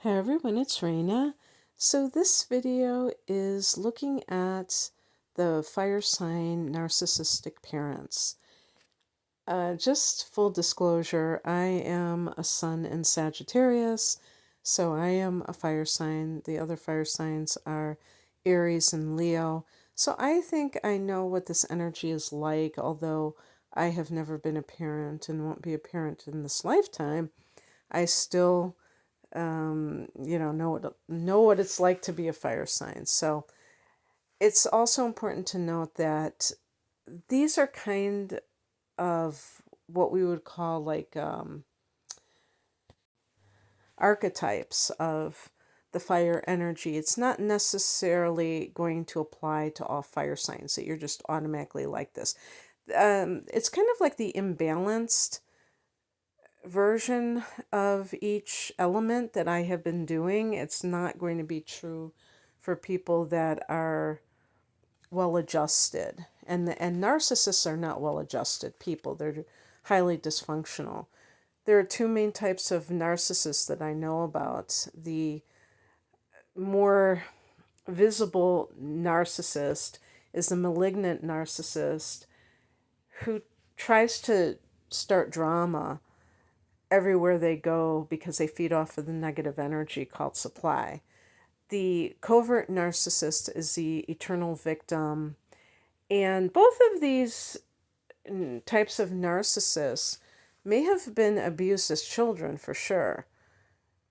Hi everyone, it's Raina. So this video is looking at the fire sign narcissistic parents. Just full disclosure, I am a sun in Sagittarius, so I am a fire sign. The other fire signs are Aries and Leo. So I think I know what this energy is like, although I have never been a parent and won't be a parent in this lifetime. I still know what it's like to be a fire sign. So it's also important to note that these are kind of what we would call like archetypes of the fire energy. It's not necessarily going to apply to all fire signs that you're just automatically like this. It's kind of like the imbalanced version of each element that I have been doing. It's not going to be true for people that are well adjusted. And narcissists are not well adjusted people. They're highly dysfunctional. There are two main types of narcissists that I know about. The more visible narcissist is the malignant narcissist who tries to start drama everywhere they go because they feed off of the negative energy called supply. The covert narcissist is the eternal victim. And both of these types of narcissists may have been abused as children for sure.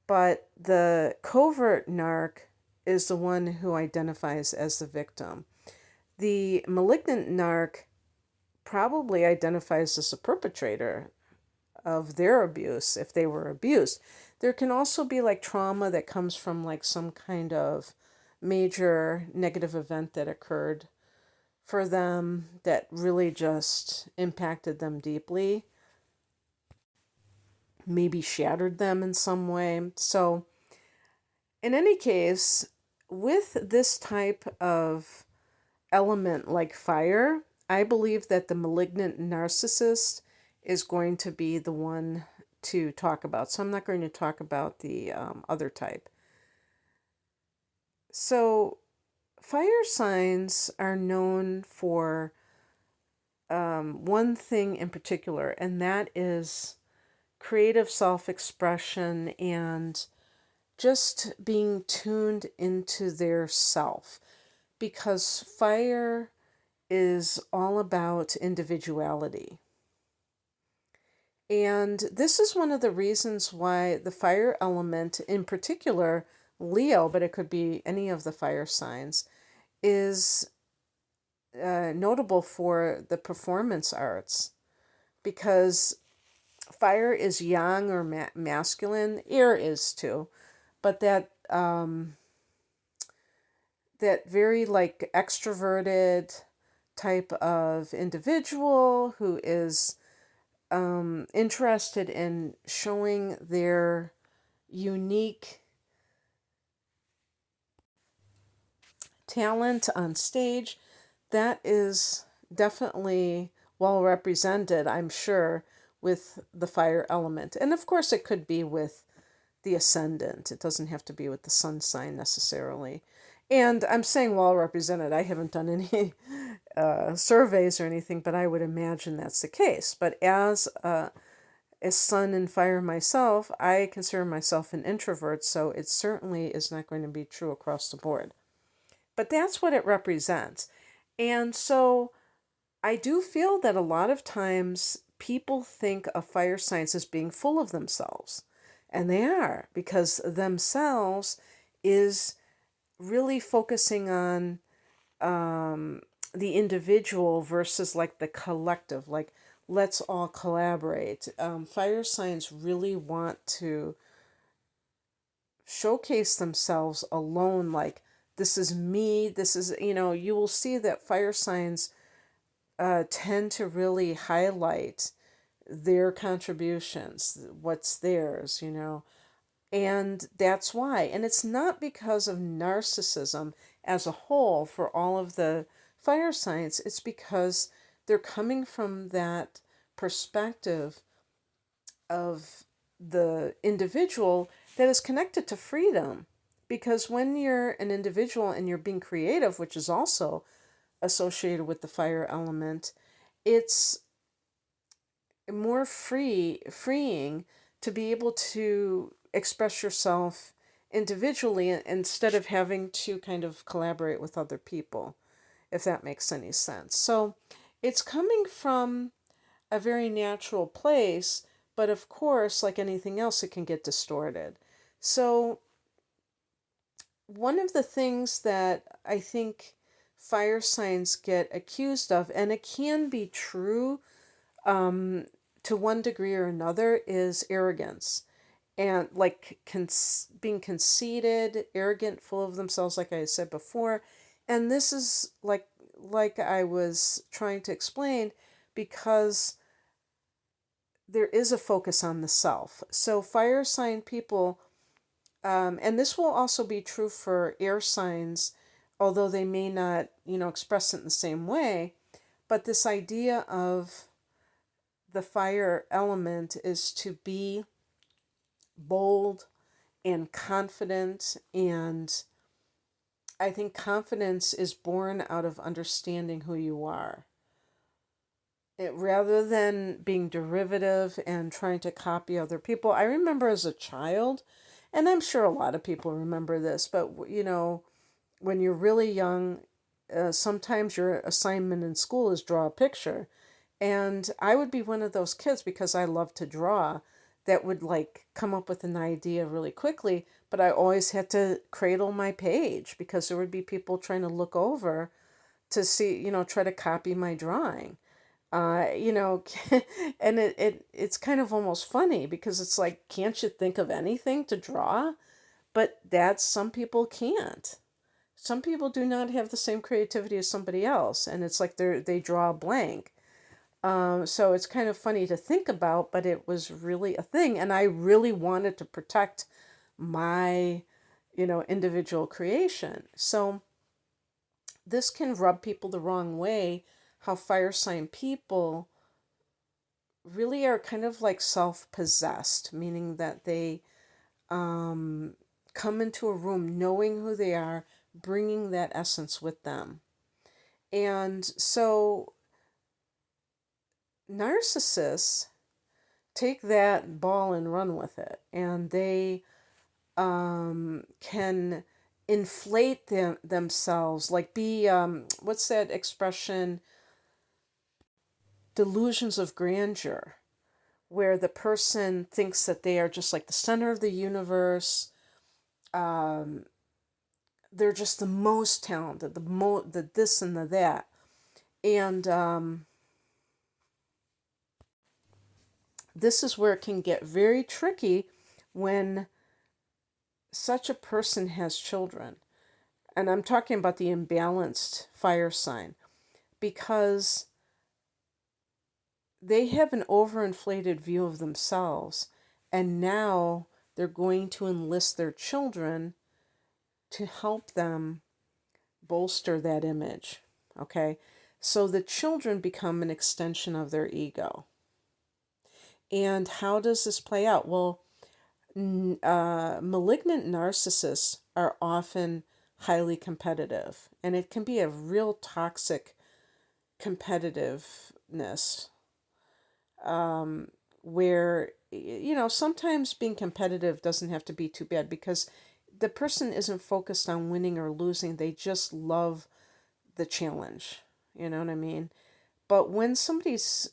But the covert narc is the one who identifies as the victim. The malignant narc probably identifies as a perpetrator of their abuse if they were abused. There can also be like trauma that comes from like some kind of major negative event that occurred for them that really just impacted them deeply, maybe shattered them in some way. So in any case, with this type of element like fire, I believe that the malignant narcissist is going to be the one to talk about. So I'm not going to talk about the other type. So fire signs are known for one thing in particular, and that is creative self-expression and just being tuned into their self. Because fire is all about individuality. And this is one of the reasons why the fire element, in particular Leo, but it could be any of the fire signs, is notable for the performance arts. Because fire is yang or masculine, air is too, but that very like extroverted type of individual who is interested in showing their unique talent on stage, that is definitely well represented, I'm sure, with the fire element. And of course, it could be with the ascendant. It doesn't have to be with the sun sign necessarily. And I'm saying well represented. I haven't done any surveys or anything, but I would imagine that's the case. But as sun and fire myself, I consider myself an introvert, so it certainly is not going to be true across the board. But that's what it represents. And so I do feel that a lot of times people think of fire signs as being full of themselves. And they are, because themselves is really focusing on the individual versus like the collective, like let's all collaborate. Fire signs really want to showcase themselves alone, like this is me, this is, you will see that fire signs tend to really highlight their contributions, what's theirs, and that's why. And it's not because of narcissism as a whole for all of the fire signs, it's because they're coming from that perspective of the individual that is connected to freedom. Because when you're an individual and you're being creative, which is also associated with the fire element, it's more freeing to be able to express yourself individually instead of having to kind of collaborate with other people, if that makes any sense. So it's coming from a very natural place, but of course, like anything else, it can get distorted. So one of the things that I think fire signs get accused of, and it can be true to one degree or another, is arrogance. And like being conceited, arrogant, full of themselves, like I said before. And this is like I was trying to explain, because there is a focus on the self. So fire sign people, and this will also be true for air signs, although they may not, express it in the same way. But this idea of the fire element is to be bold and confident, and I think confidence is born out of understanding who you are. Rather than being derivative and trying to copy other people. I remember as a child, and I'm sure a lot of people remember this, but when you're really young, sometimes your assignment in school is draw a picture. And I would be one of those kids, because I love to draw, that would like come up with an idea really quickly, but I always had to cradle my page because there would be people trying to look over to see, try to copy my drawing. You know, and it's kind of almost funny, because it's like, can't you think of anything to draw? But some people can't. Some people do not have the same creativity as somebody else, and it's like they draw a blank. So it's kind of funny to think about, but it was really a thing, and I really wanted to protect my, individual creation. So this can rub people the wrong way, how fire sign people really are kind of like self-possessed, meaning that they come into a room knowing who they are, bringing that essence with them. And so narcissists take that ball and run with it, and they can inflate themselves, like be, what's that expression? Delusions of grandeur, where the person thinks that they are just like the center of the universe. They're just the most talented, the this and the that. And this is where it can get very tricky when such a person has children. And I'm talking about the imbalanced fire sign, because they have an overinflated view of themselves, and now they're going to enlist their children to help them bolster that image. Okay? So the children become an extension of their ego. And how does this play out? Well, malignant narcissists are often highly competitive, and it can be a real toxic competitiveness, where, sometimes being competitive doesn't have to be too bad, because the person isn't focused on winning or losing. They just love the challenge. You know what I mean? But when somebody's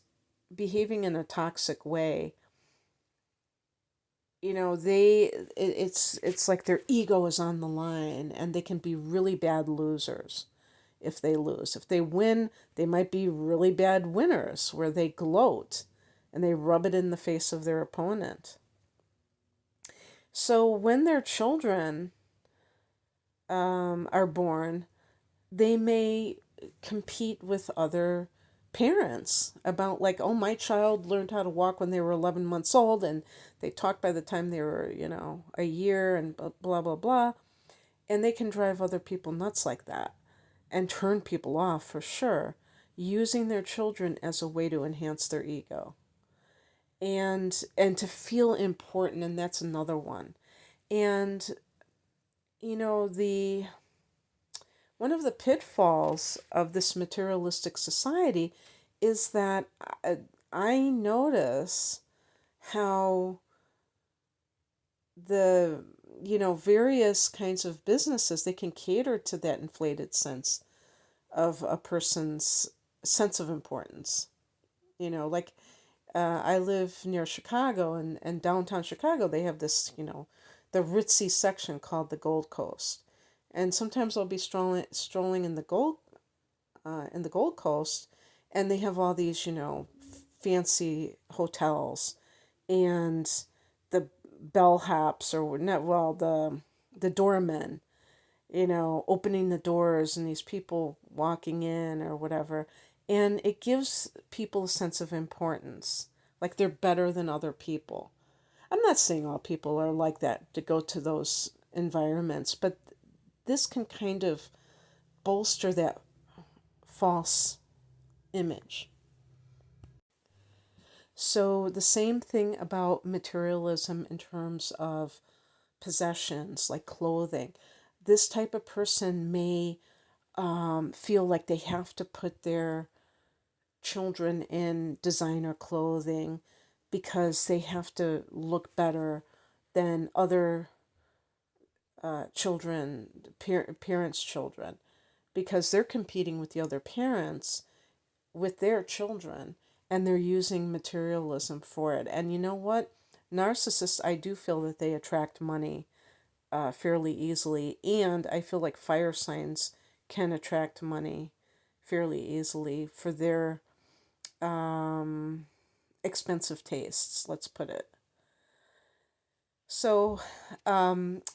behaving in a toxic way, it's like their ego is on the line, and they can be really bad losers if they lose. If they win, they might be really bad winners, where they gloat and they rub it in the face of their opponent. So when their children are born, they may compete with other parents about, like, oh, my child learned how to walk when they were 11 months old, and they talked by the time they were, a year, and blah, blah, blah. And they can drive other people nuts like that, and turn people off for sure, using their children as a way to enhance their ego. And to feel important, and that's another one. And, the one of the pitfalls of this materialistic society is that I notice how the various kinds of businesses, they can cater to that inflated sense of a person's sense of importance. Like I live near Chicago, and downtown Chicago, they have this, the ritzy section called the Gold Coast. And sometimes I'll be strolling in the Gold Coast, and they have all these, fancy hotels, and the bellhops, or not, well, the doormen, opening the doors, and these people walking in or whatever. And it gives people a sense of importance, like they're better than other people. I'm not saying all people are like that to go to those environments, but this can kind of bolster that false image. So, the same thing about materialism in terms of possessions like clothing. This type of person may feel like they have to put their children in designer clothing because they have to look better than other children, parents' children, because they're competing with the other parents with their children, and they're using materialism for it. And you know what? Narcissists, I do feel that they attract money fairly easily, and I feel like fire signs can attract money fairly easily for their expensive tastes, let's put it. So,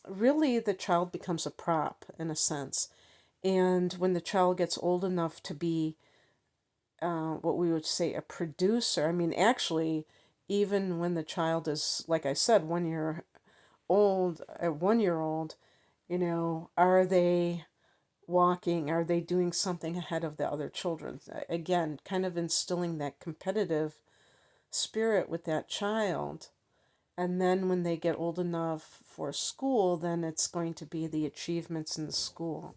really, the child becomes a prop in a sense. And when the child gets old enough to be what we would say a producer, I mean, actually, even when the child is, like I said, 1 year old, a 1 year old, are they walking? Are they doing something ahead of the other children? Again, kind of instilling that competitive spirit with that child. And then when they get old enough for school, then it's going to be the achievements in the school.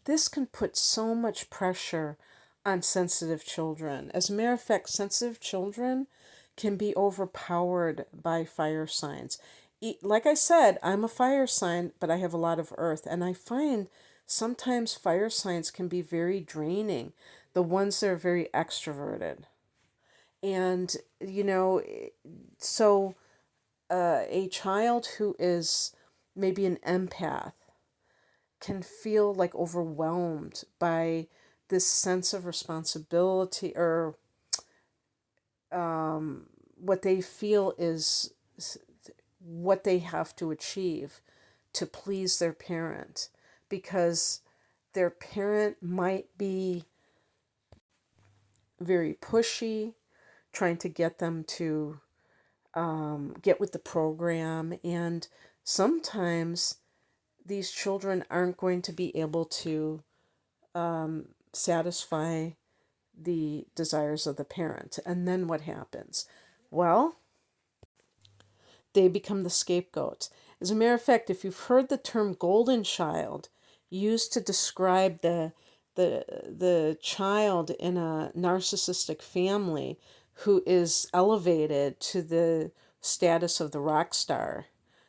This can put so much pressure on sensitive children. As a matter of fact, sensitive children can be overpowered by fire signs. Like I said, I'm a fire sign, but I have a lot of earth. And I find sometimes fire signs can be very draining, the ones that are very extroverted. And, so a child who is maybe an empath can feel like overwhelmed by this sense of responsibility, or what they feel is what they have to achieve to please their parent, because their parent might be very pushy, trying to get them to get with the program. And sometimes these children aren't going to be able to satisfy the desires of the parent. And then what happens? Well, they become the scapegoat. As a matter of fact, if you've heard the term golden child used to describe the child in a narcissistic family who is elevated to the status of the rock star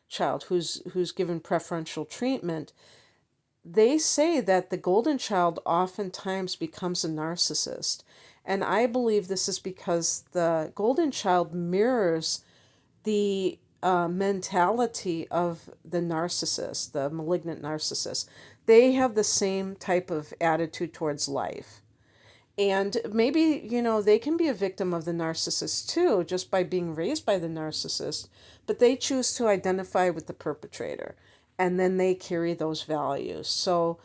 child, who's given preferential treatment, they say that the golden child oftentimes becomes a narcissist. And I believe this is because the golden child mirrors the mentality of the narcissist, the malignant narcissist. They have the same type of attitude towards life. And maybe, they can be a victim of the narcissist too, just by being raised by the narcissist, but they choose to identify with the perpetrator, and then they carry those values. So,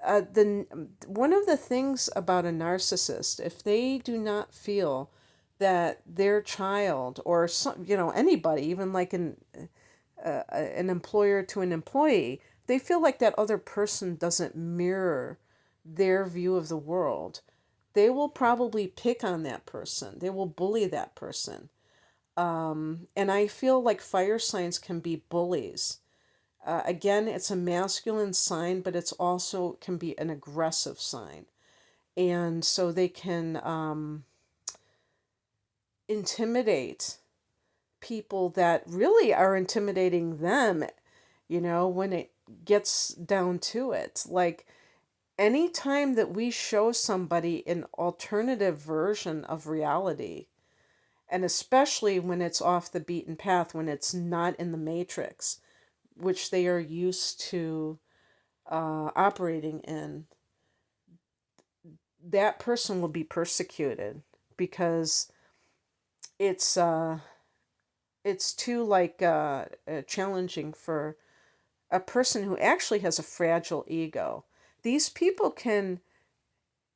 one of the things about a narcissist, if they do not feel that their child, or some, anybody, even like an employer to an employee, they feel like that other person doesn't mirror their view of the world, they will probably pick on that person. They will bully that person. And I feel like fire signs can be bullies. Again, it's a masculine sign, but it's also can be an aggressive sign. And so they can intimidate people that really are intimidating them, when it gets down to it. Like anytime that we show somebody an alternative version of reality, and especially when it's off the beaten path, when it's not in the matrix, which they are used to operating in, that person will be persecuted because it's uh, it's too challenging for a person who actually has a fragile ego. These people can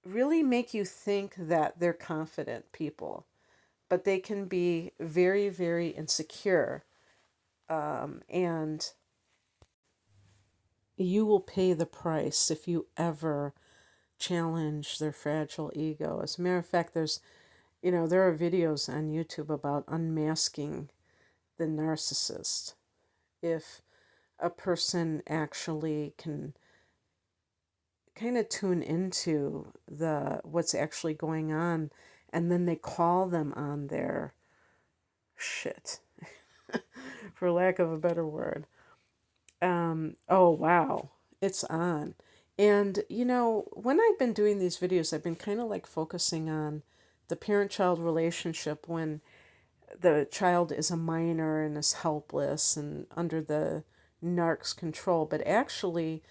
really make you think that they're confident people, but they can be very, very insecure. And you will pay the price if you ever challenge their fragile ego. As a matter of fact, there are videos on YouTube about unmasking the narcissist. If a person actually can kind of tune into the what's actually going on, and then they call them on their shit, for lack of a better word. Oh wow, it's on. And when I've been doing these videos, I've been kind of like focusing on the parent-child relationship when the child is a minor and is helpless and under the narc's control. But actually,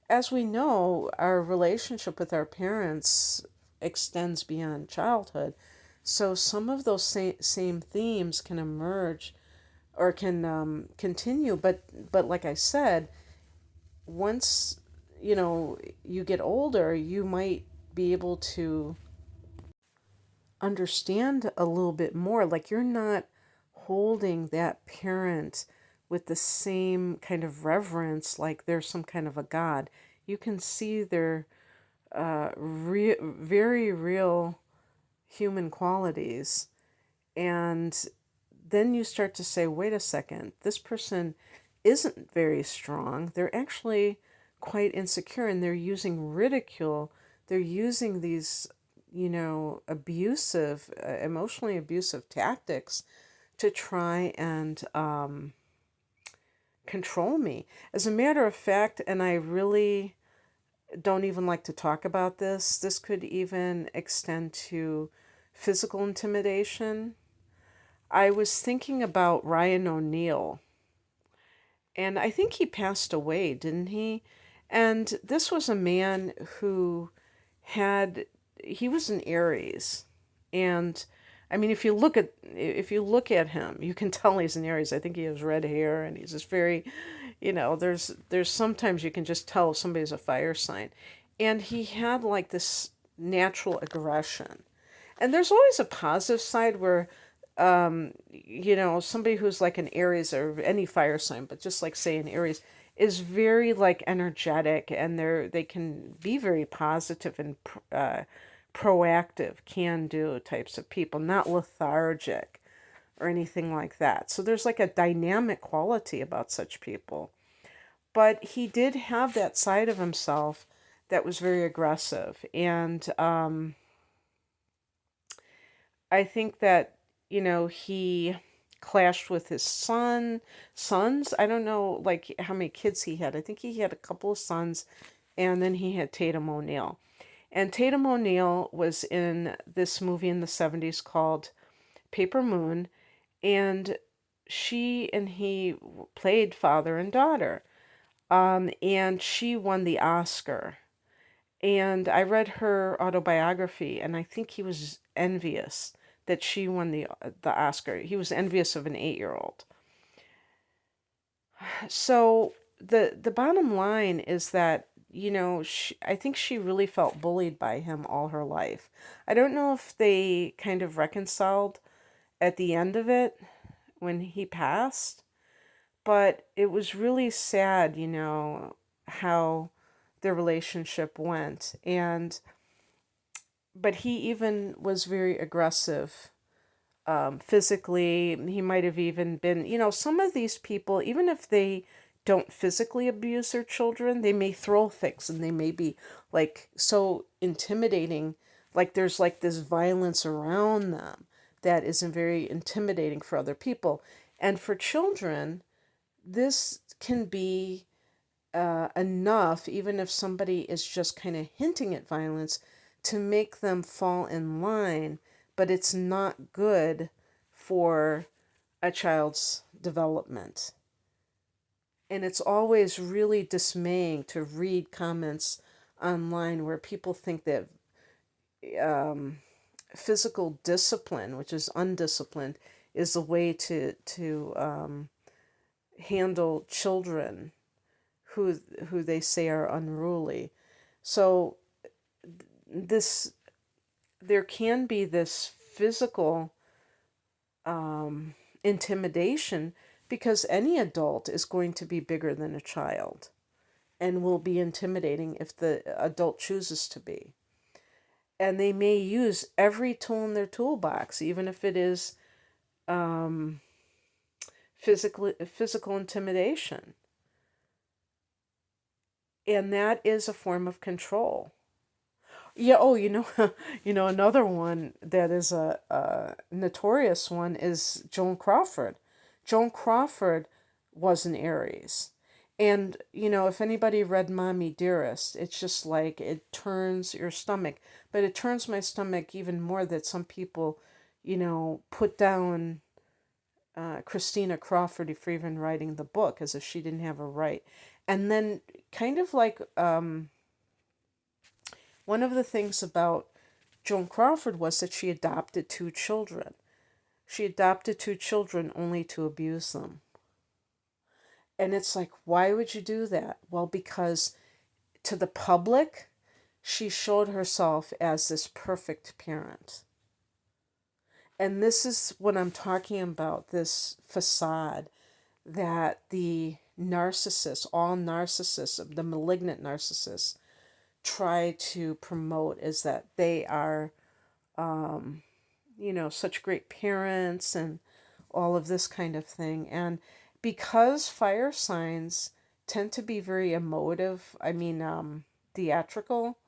as we know, our relationship with our parents extends beyond childhood. So some of those same themes can emerge or can continue. But like I said, once you get older, you might be able to understand a little bit more. Like you're not holding that parent with the same kind of reverence, like they're some kind of a god. You can see their very real human qualities. And then you start to say, wait a second, this person isn't very strong. They're actually quite insecure and they're using ridicule. They're using these, emotionally abusive tactics to try and control me. As a matter of fact, and I really don't even like to talk about this could even extend to physical intimidation. I was thinking about Ryan O'Neal, and I think he passed away, didn't he? And this was a man who he was an Aries. And I mean, if you look at him, you can tell he's an Aries. I think he has red hair and he's just very, there's sometimes you can just tell if somebody's a fire sign. And he had like this natural aggression. And there's always a positive side where somebody who's like an Aries or any fire sign, but just like say an Aries, is very like energetic, and they can be very positive and proactive, can do types of people, not lethargic or anything like that. So there's like a dynamic quality about such people. But he did have that side of himself that was very aggressive. And I think that, he clashed with his sons. I don't know like how many kids he had. I think he had a couple of sons, and then he had Tatum O'Neal. And Tatum O'Neal was in this movie in the 70s called Paper Moon, and she and he played father and daughter. And she won the Oscar. And I read her autobiography, and I think he was envious that she won the Oscar. He was envious of an 8-year-old. So the bottom line is that I think she really felt bullied by him all her life. I don't know if they kind of reconciled at the end of it when he passed, but it was really sad, how their relationship went. But he even was very aggressive physically. He might have even been, some of these people, even if they don't physically abuse their children, they may throw things and they may be like so intimidating. Like there's like this violence around them that isn't very intimidating for other people. And for children, this can be enough, even if somebody is just kind of hinting at violence, to make them fall in line, but it's not good for a child's development. And it's always really dismaying to read comments online where people think that um, physical discipline, which is undisciplined, is the way to handle children who they say are unruly. So this there can be this physical intimidation because any adult is going to be bigger than a child and will be intimidating if the adult chooses to be. And they may use every tool in their toolbox, even if it is physical intimidation. And that is a form of control. Yeah. Oh, another one that is a notorious one is Joan Crawford. Joan Crawford was an Aries. And, if anybody read Mommy Dearest, it's just like it turns your stomach. But it turns my stomach even more that some people, put down Christina Crawford for even writing the book as if she didn't have a right. And then kind of like one of the things about Joan Crawford was that she adopted 2 children. She adopted 2 children only to abuse them. And it's like, why would you do that? Well, because to the public, she showed herself as this perfect parent. And this is what I'm talking about, this facade that the narcissists, all narcissists, the malignant narcissists, try to promote, is that they are, such great parents and all of this kind of thing. And because fire signs tend to be very emotive, theatrical,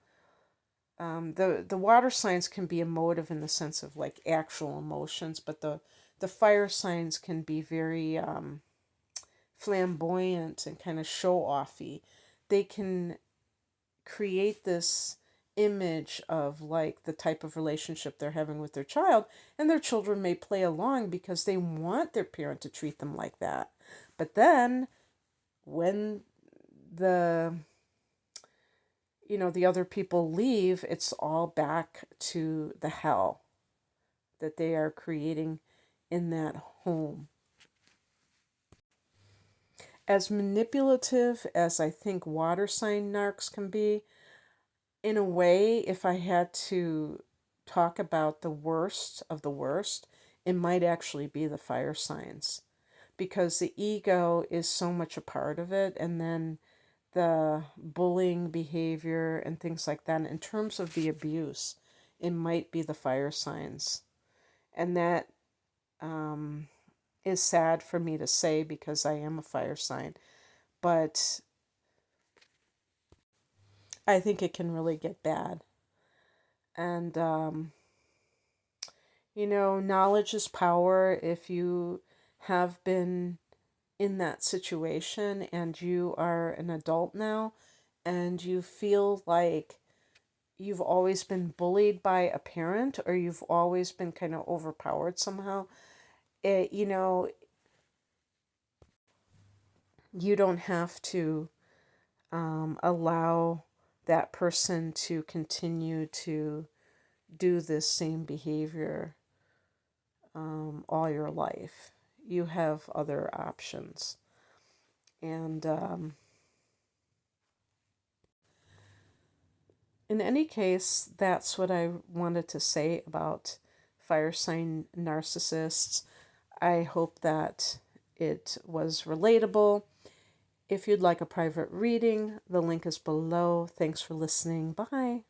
the water signs can be emotive in the sense of like actual emotions, but the fire signs can be very flamboyant and kind of show-offy. They can create this image of like the type of relationship they're having with their child, and their children may play along because they want their parent to treat them like that. But then when the the other people leave, it's all back to the hell that they are creating in that home. As manipulative as I think water sign narcs can be, in a way, if I had to talk about the worst of the worst, it might actually be the fire signs, because the ego is so much a part of it, and then the bullying behavior and things like that. In terms of the abuse, it might be the fire signs. And that is sad for me to say because I am a fire sign. But I think it can really get bad. And, knowledge is power. If you have been in that situation and you are an adult now and you feel like you've always been bullied by a parent or you've always been kind of overpowered somehow, you don't have to allow that person to continue to do this same behavior all your life. You have other options. And in any case, that's what I wanted to say about fire sign narcissists. I hope that it was relatable. If you'd like a private reading, the link is below. Thanks for listening. Bye.